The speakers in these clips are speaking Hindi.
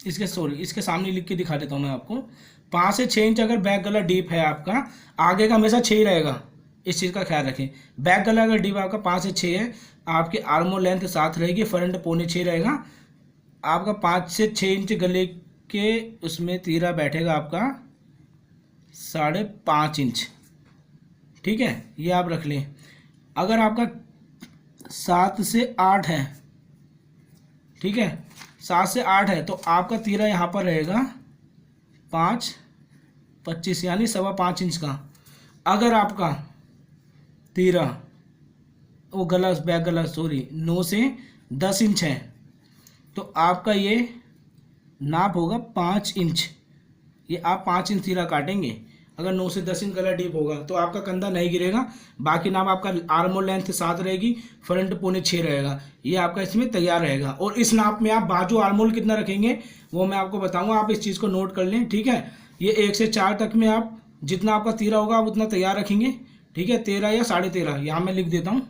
इसके सामने लिख के दिखा देता हूँ मैं आपको। 5 से 6 इंच अगर बैक गला डीप है आपका, आगे का हमेशा 6 ही रहेगा, इस चीज़ का ख्याल रखें। बैक गला अगर डीप आपका 5 से 6 है, आपकी आर्मोल लेंथ 7 रहेगी, फ्रंट 5.25 रहेगा। आपका 5 से 6 इंच गले के उसमें तीरा बैठेगा आपका 5.5 इंच, ठीक है, ये आप रख लें। अगर आपका 7 से 8 है, ठीक है, 7 से 8 है, तो आपका तीरा यहाँ पर रहेगा 5.25 यानी 5.25 इंच का। अगर आपका तीरा वो गला बैक गला 9 से 10 इंच है, तो आपका ये नाप होगा 5 इंच। ये आप 5 इंच तीरा काटेंगे। अगर 9 से 10 इंच गला डीप होगा तो आपका कंधा नहीं गिरेगा। बाकी नाप आपका आर्मोल लेंथ 7 रहेगी, फ्रंट 5.25 रहेगा। ये आपका इसमें तैयार रहेगा। और इस नाप में आप बाजू आर्मोल कितना रखेंगे वो मैं आपको बताऊंगा, आप इस चीज़ को नोट कर लें, ठीक है। ये 1 से 4 तक में आप जितना आपका तीरा होगा आप उतना तैयार रखेंगे, ठीक है। 13 या 13.5 यहाँ मैं लिख देता हूँ,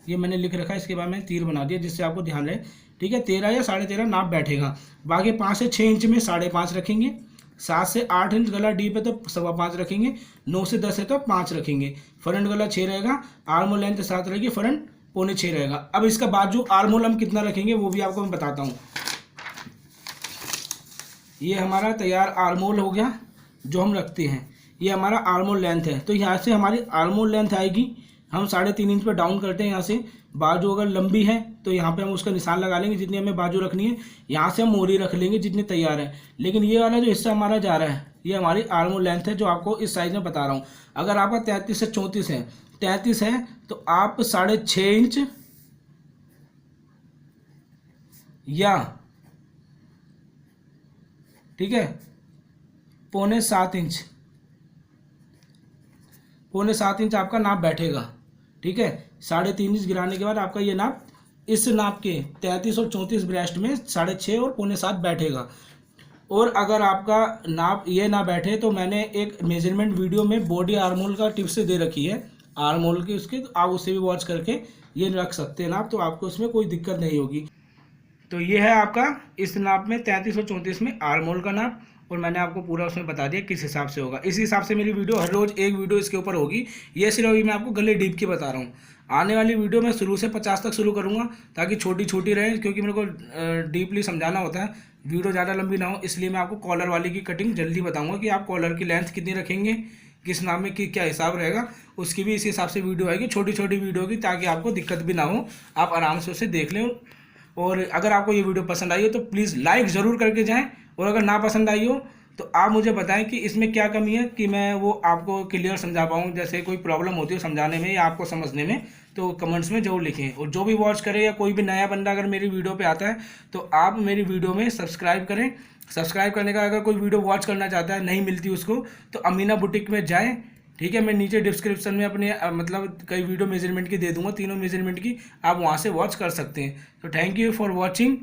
ये मैंने लिख रखा है, इसके बाद मैंने तीर बना दिया जिससे आपको ध्यान रहे, ठीक है। 13 या 13.5 नाप बैठेगा। बाकी 5 से 6 इंच में 5.5 रखेंगे, 7 से 8 इंच गला डीप है तो 5.25 रखेंगे, 9 से 10 है तो 5 रखेंगे। फ्रंट गला 6 रहेगा, आर्मोल लेंथ 7 रहेगी, फ्रंट 5.25 रहेगा। अब इसका बाजू आर्मोल हम कितना रखेंगे वो भी आपको मैं बताता हूँ। ये हमारा तैयार आर्मोल हो गया जो हम रखते हैं, ये हमारा आर्मोल लेंथ है। तो यहाँ से हमारी आर्मोल लेंथ आएगी, हम 3.5 इंच पर डाउन करते हैं यहाँ से। बाजू अगर लंबी है तो यहाँ पे हम उसका निशान लगा लेंगे जितनी हमें बाजू रखनी है। यहाँ से हम मोरी रख लेंगे जितनी तैयार है। लेकिन ये वाला जो हिस्सा हमारा जा रहा है ये हमारी आर्मोल लेंथ है जो आपको इस साइज में बता रहा हूँ। अगर आपका 33 से 34 है, 33 है तो आप 6.5 इंच या, ठीक है, 6.25 इंच, 6.25 इंच आपका नाप बैठेगा, ठीक है। 3.5 इंच गिराने के बाद आपका ये नाप इस नाप के 33 और 34 ब्रेस्ट में 6.5 और 6.25 बैठेगा। और अगर आपका नाप ये ना बैठे तो मैंने एक मेजरमेंट वीडियो में बॉडी आर्मोल का टिप्स दे रखी है आर्मोल की, उसके तो आप उसे भी वॉच करके ये रख सकते हैं नाप, तो आपको उसमें कोई दिक्कत नहीं होगी। तो ये है आपका इस नाप में 33 और 34 में आर्मोल का नाप, और मैंने आपको पूरा उसमें बता दिया किस हिसाब से होगा। इसी हिसाब से मेरी वीडियो हर रोज़ एक वीडियो इसके ऊपर होगी। ये सिर्फ अभी मैं आपको गले डीप की बता रहा हूँ। आने वाली वीडियो मैं शुरू से 50 तक शुरू करूँगा ताकि छोटी छोटी रहे, क्योंकि मेरे को डीपली समझाना होता है, वीडियो ज़्यादा लंबी ना हो, इसलिए मैं आपको कॉलर वाली की कटिंग जल्दी बताऊँगा कि आप कॉलर की लेंथ कितनी रखेंगे, किस नाम में क्या हिसाब रहेगा, उसकी भी इसी हिसाब से वीडियो आएगी, छोटी छोटी वीडियो की, ताकि आपको दिक्कत भी ना हो, आप आराम से उसे देख लें। और अगर आपको ये वीडियो पसंद आई हो तो प्लीज़ लाइक ज़रूर करके जाएं, और अगर ना पसंद आई हो तो आप मुझे बताएं कि इसमें क्या कमी है कि मैं वो आपको क्लियर समझा पाऊँ। जैसे कोई प्रॉब्लम होती है समझाने में या आपको समझने में तो कमेंट्स में ज़रूर लिखें। और जो भी वॉच करे या कोई भी नया बंदा अगर मेरी वीडियो पे आता है तो आप मेरी वीडियो में सब्सक्राइब करें। सब्सक्राइब करने का, अगर कोई वीडियो वॉच करना चाहता है नहीं मिलती उसको तो अमीना बुटीक में जाएँ, ठीक है। मैं नीचे डिस्क्रिप्शन में अपने मतलब कई वीडियो मेजरमेंट की दे दूंगा, तीनों मेजरमेंट की, आप वहाँ से वॉच कर सकते हैं। तो थैंक यू फॉर वॉचिंग।